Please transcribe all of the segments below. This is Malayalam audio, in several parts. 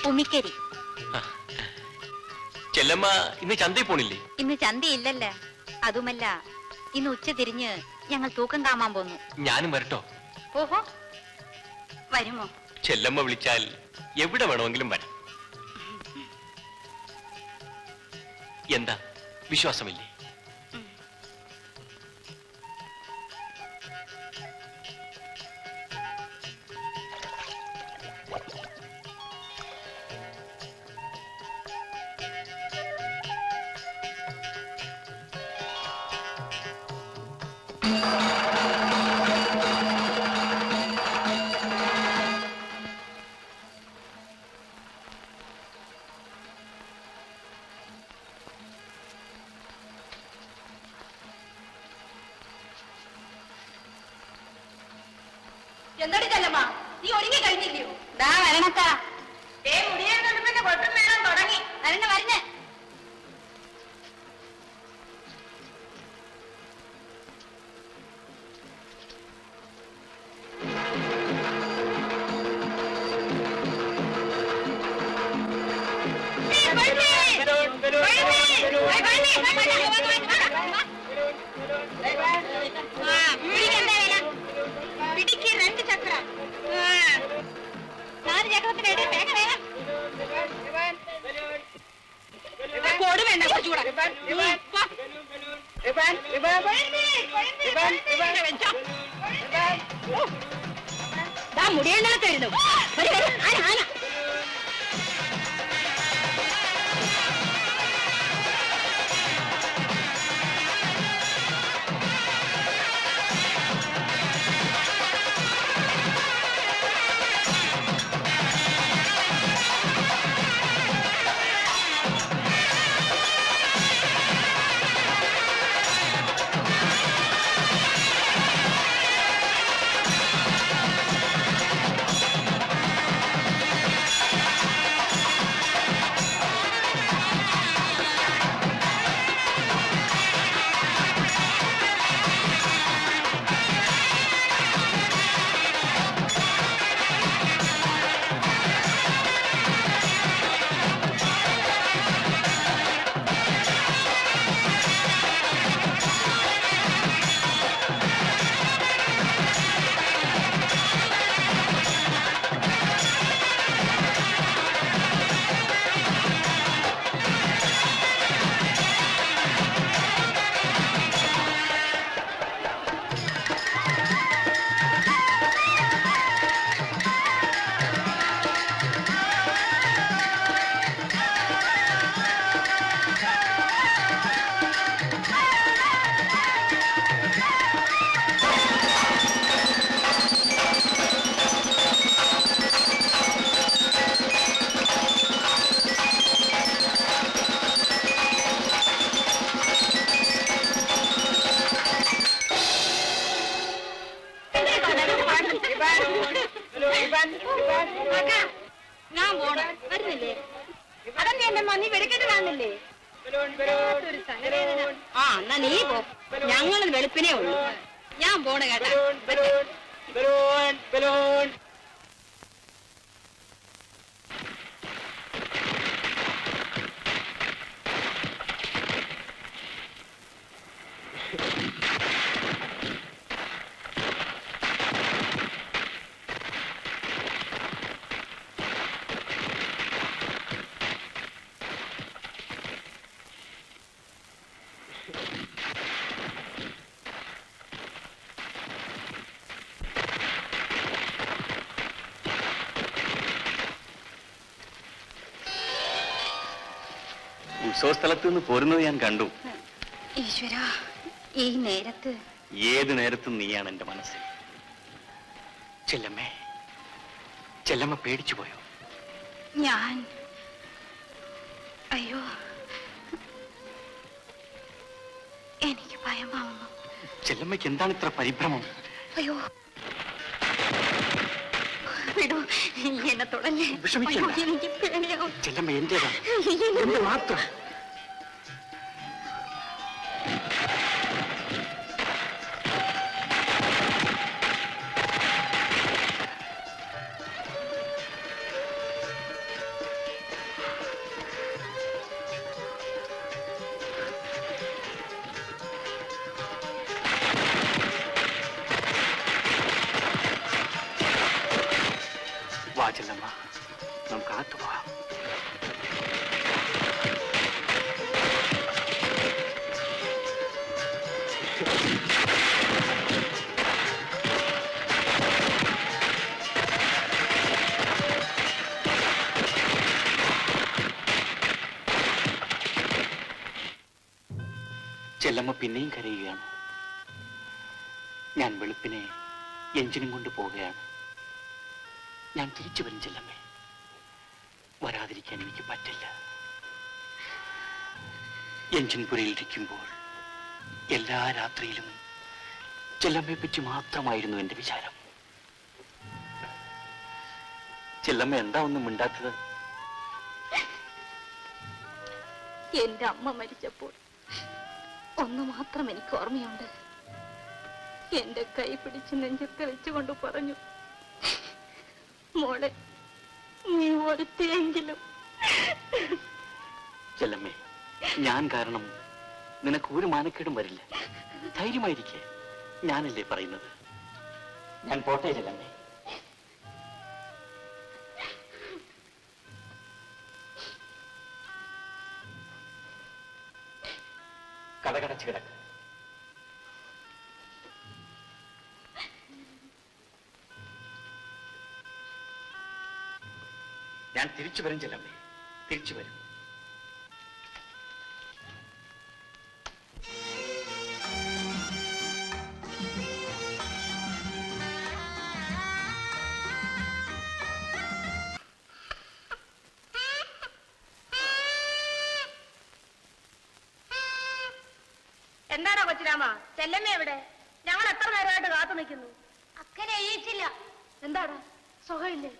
ഉമിക്കരി. ചെല്ലമ്മ ഇന്ന് ചന്തയിൽ പോണില്ലേ? ഇന്ന് ചന്തയില്ലല്ല. അതുമല്ല, ഇന്ന് ഉച്ച തിരിഞ്ഞ് ഞങ്ങൾ തൂക്കം കാമാൻ പോന്നു. ഞാനും വരട്ടോ? ഓഹോ, വരുമോ? ചെല്ലമ്മ വിളിച്ചാൽ എവിടെ വേണമെങ്കിലും വരാം. എന്താ വിശ്വാസമില്ലേ? എന്താടി ചെല്ലമ്മ, നീ ഒരുങ്ങി കഴിഞ്ഞില്ലയോ? ദാ വരണക്കാ. മുടിയെടുപ്പിന്റെ കൊട്ടും മേളം തുടങ്ങി. വരണ വരണ. പിടിക്ക് 2 ചക്രം. 4 ചക്രത്തിന് വേണം. കോട് വേണ്ട, കുറച്ചുകൂടെ. മുടിയെണ്ണത്തായിരുന്നു. ആന ഞാൻ പോണം. വരുന്നില്ലേ? അതെന്നെ എന്റെ മന്നി വെടിക്കെട്ട് കാണുന്നില്ലേ? ആ, എന്നാ നീ പോ. ഞങ്ങൾ വെളുപ്പിനേ ഉള്ളൂ. ഞാൻ പോണ കേട്ടാ. ഉത്സവസ്ഥലത്ത് നിന്ന് പോരുന്നത് ഞാൻ കണ്ടു. ഈശ്വര, ഈ നേരത്ത്? ഏത് നേരത്തും നീയാണ് എന്റെ മനസ്സിൽ. ചെല്ലമ്മേ, ചെല്ലമ്മ പേടിച്ചു പോയോ? ഞാൻ അയ്യോ, എനിക്ക് ഭയമാവുന്നു. ചെല്ലമ്മയ്ക്ക് എന്താണ് ഇത്ര പരിഭ്രമം? അയ്യോ, വിടൂ, എന്നെ തുടങ്ങി. എനിക്ക് പേടിയാവും. ചെല്ലമ്മ എന്റേതാണ്, എന്റെ മാത്രം. ചെല്ലമ്മ പിന്നെയും കരയുകയാണ്. ഞാൻ വെളുപ്പിനെ എഞ്ചിനും കൊണ്ട് പോവുകയാണ്. ഞാൻ തിരിച്ചു വരും ചെല്ലമ്മേ. വരാതിരിക്കാൻ എനിക്ക് പറ്റില്ല. എഞ്ചിൻ പുരയിലിരിക്കുമ്പോൾ എല്ലാ രാത്രിയിലും ചെല്ലമ്മയെ പറ്റി മാത്രമായിരുന്നു എന്റെ വിചാരം. ചെല്ലമ്മ എന്താ ഒന്നും മിണ്ടാത്തത്? എന്റെ അമ്മ മരിച്ചപ്പോൾ ഒന്ന് മാത്രം എനിക്ക് ഓർമ്മയുണ്ട്. എന്റെ കൈ പിടിച്ച് നെഞ്ചത്ത് വെച്ചുകൊണ്ട് പറഞ്ഞു, മോളെ നീ ഒരുത്തിയെങ്കിലും. ചെല്ലമ്മേ, ഞാൻ കാരണം നിനക്ക് ഒരു മാനക്കേടും വരില്ല. ധൈര്യമായിരിക്കേ. ഞാനല്ലേ പറയുന്നത്. ഞാൻ പോട്ടെ ചെല്ലമ്മേ. കടകടച്ച് കിടക്ക്. ഞാൻ തിരിച്ചു വരും ചെല്ലമ്മേ, തിരിച്ചു വരും. എന്താണോ കൊച്ചിരാമ, ചെല്ലമ്മ എവിടെ? ഞങ്ങൾ എത്ര നേരമായിട്ട് കാത്തു നിൽക്കുന്നു. അക്കനെ എഴുതിച്ചില്ല. എന്താടാ, സുഖമില്ലേ?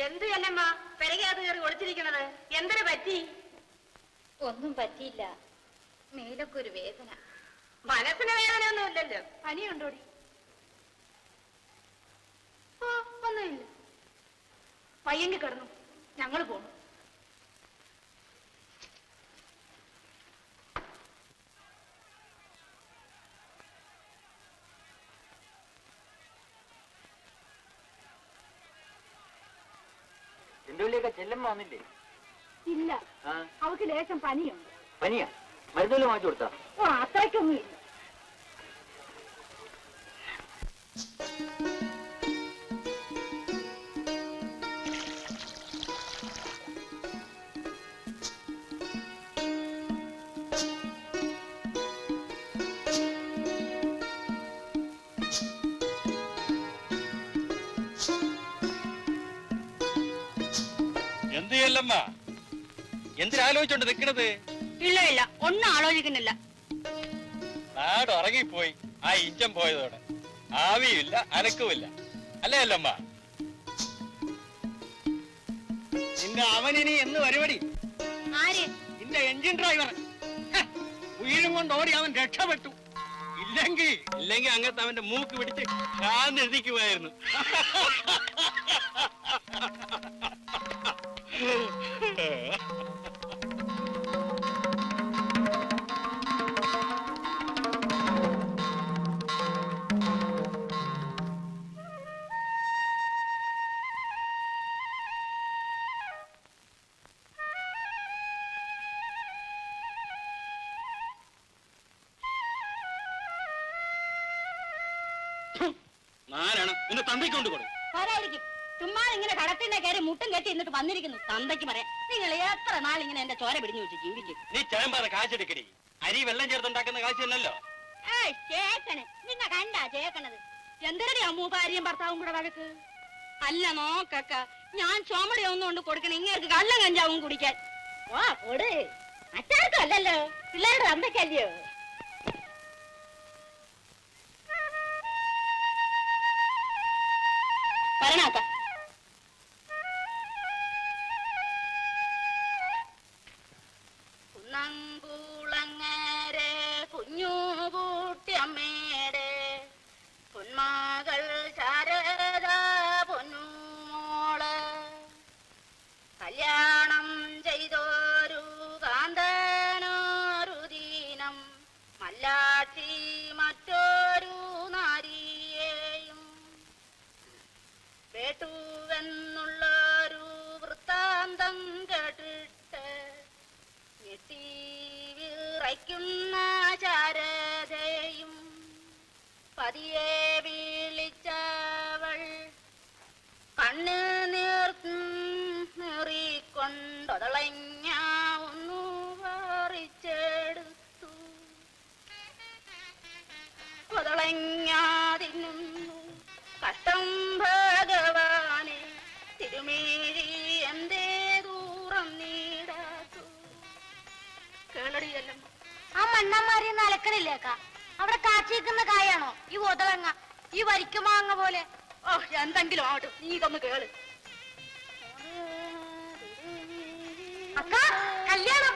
എന്ത് ചെല്ലമ്മ പെരകത്ത് കയറി ഒളിച്ചിരിക്കണത്? എന്തിനു പറ്റി? ഒന്നും പറ്റിയില്ല. മേലൊക്കെ ഒരു വേദന. മനസ്സിന് വേദനയൊന്നും ഇല്ലല്ലോ. പനിയുണ്ടോടി? ഒന്നുമില്ല. പയ്യങ്കി കിടന്നു. ഞങ്ങൾ പോണു. എന്റെ ഉള്ളിയൊക്കെ ചെല്ലമ്മ വന്നില്ലേ? ഇല്ല, അവൾക്ക് ലേശം പനിയുണ്ട്. പനിയാ? മരുന്നെല്ലാം മാറ്റി കൊടുത്താ? ഓ, അത്രയ്ക്കൊന്നും ഇല്ല. എന്ത് ചെല്ലമ്മ, എന്തിനാലോചിച്ചോണ്ട് നിക്കണത്? ഇല്ല ഇല്ല, ഒന്നും ആലോചിക്കുന്നില്ല. നാട് ഉറങ്ങിപ്പോയി. ആ ഇഞ്ചം പോയതോടെ ആവിയില്ല അനക്കുമില്ല. അല്ലേ അല്ലമ്മ? നിന്റെ അവനിനി എന്ന് പരിപാടി? ആര്? നിന്റെ എഞ്ചിൻ ഡ്രൈവർ. ഉയരും കൊണ്ട് ഓടി അവൻ രക്ഷപ്പെട്ടു. ഇല്ലെങ്കിൽ അങ്ങനത്തെ അവന്റെ മൂക്ക് പിടിച്ച് കാന്നെഴുതിക്കുമായിരുന്നു. ആരാണ് നിന്നെ തന്തയ്ക്കൊണ്ട് കൊടുക്കും? ആരായിരിക്കും? ചുമ്മാ ഇങ്ങനെ കടത്തിന്റെ കയറി മുട്ടും കെട്ടി എന്നിട്ട് വന്നിരിക്കുന്നു. തന്തയ്ക്ക് പറയാം, നിങ്ങൾ എത്ര നാൾ ഇങ്ങനെ എന്റെ ചോര പിടിഞ്ഞു വെച്ച് ജീവിക്കും? നീ ചേമ്പാതെ കാശെടുക്കടി. അരി വെള്ളം ചേർത്തുണ്ടാക്കുന്ന കാശല്ലല്ലോ. ചേക്കണ് നിങ്ങ കണ്ടാ ചേക്കണത്? എന്തിനടി അമ്മൂ ഭാര്യയും ഭർത്താവും കൂടെ വഴക്ക്? അല്ല നോക്കക്ക, ഞാൻ ചുമടി ഒന്നുകൊണ്ട് കൊടുക്കണ ഇങ്ങനെ കള്ളം കഞ്ചാവും കുടിക്കാൻ. ഓ കൊട്, അച്ചാർക്കും അല്ലല്ലോ, പിള്ളേരുടെ തന്തയ്ക്കല്ലയോ? വരണാക്ക. കുന്നംകുളങ്ങരെ കുഞ്ഞുകൂട്ടി അമ്മേടെ പൊന്മകൾ ശാരദ പൊന്നുമോള് കല്യാണം ചെയ്തോരു കാന്തനോരു ദീനം പതിയെ വിളിച്ചവൾ കണ്ണ് നീറിക്കൊണ്ടൊതളഞ്ഞ ഒന്നു പറിച്ചെടുത്തു. ഒതളഞ്ഞാതിന്നു കഷ്ടം ഭഗവാനെ, തിരുമേഴി എന്തേ ദൂരം നീടാത്തു. കേളടിയല്ലോ ആ മണ്ണന്മാരെ അലക്കണില്ലേക്ക? അവിടെ കാച്ചിരിക്കുന്ന കായാണോ ഈ ഒതളങ്ങ, ഈ വരിക്കുമാങ്ങ പോലെ? ഓ, എന്തെങ്കിലും ആവട്ടെ, നീ ഇതൊന്ന് കേള്. അക്ക, കല്യാണം.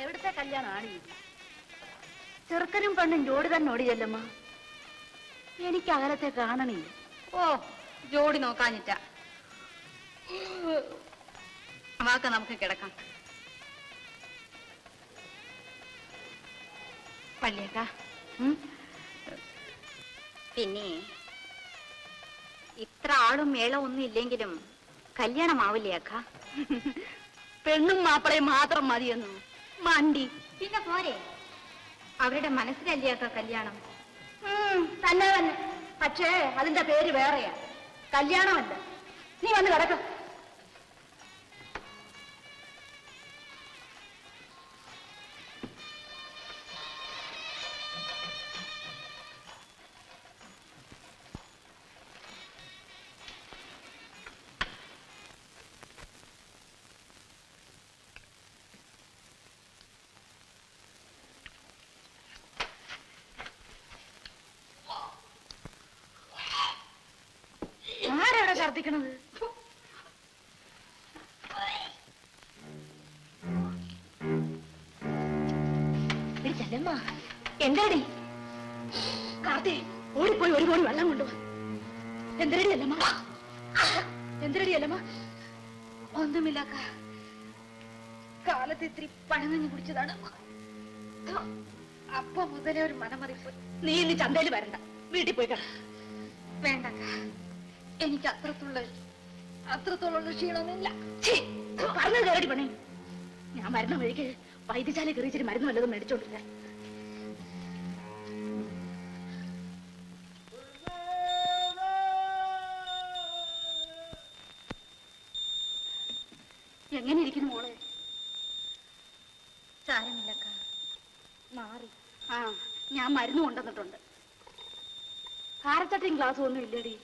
എവിടുത്തെ കല്യാണമാണ് ഇത്? ചെറുക്കനും പെണ്ണും ജോഡി തന്നെ ഓടിയല്ലമ്മ. എനിക്ക് അകലത്തെ കാണണില്ല. ഓ, ജോഡി നോക്കാഞ്ഞിട്ട. വാക്ക നമുക്ക് കിടക്കാം. പള്ളിയേക്ക, പിന്നെ ഇത്ര ആളും മേളവും ഒന്നും ഇല്ലെങ്കിലും കല്യാണമാവില്ലേ അക്ക? പെണ്ണും മാപ്പിളയും മാത്രം മതിയെന്നു മണ്ടി. പിന്നെ പോരെ, അവരുടെ മനസ്സിലല്ലേ അക്ക കല്യാണം? തന്നെ തന്നെ. പക്ഷേ അതിന്റെ പേര് വേറെയാ, കല്യാണമല്ല. നീ വന്ന് കിടക്ക. ആരാണ് ഛർദിക്കണത്? ചെല്ലമ്മ, എന്താടി? കാർത്തി, ഓടിപ്പോയി ഒരു കോടി വെള്ളം കൊണ്ടുപോയി. എന്തരടി അല്ലമ്മ? എന്തരടി അല്ലമ്മ? ഒന്നുമില്ല, കാലത്ത് ഇത്തിരി പഴങ്ങഞ്ഞു കുടിച്ചതാണ്. അപ്പൊ മുതലേ ഒരു മനമറിപ്പ്. നീ ഇന്ന് ചന്തയിൽ വരണ്ട, വീട്ടിൽ പോയി കിട. വേണ്ട, എനിക്ക് അത്രത്തോളം ക്ഷീണമൊന്നുമില്ല. പറഞ്ഞത് കേടി പണി. ഞാൻ മരുന്ന് വഴിക്ക് വൈദ്യശാല കയറിച്ചിട്ട് മരുന്ന് വല്ലതും മേടിച്ചോണ്ടില്ല. എങ്ങനെ ഇരിക്കുന്നു മോളെ? സാരമില്ലക്ക, മാറി. ആ, ഞാൻ മരുന്ന് കൊണ്ടുവന്നിട്ടുണ്ട്. കാരച്ചട്ടയും ഗ്ലാസ്സും ഒന്നും ഇല്ലേടി?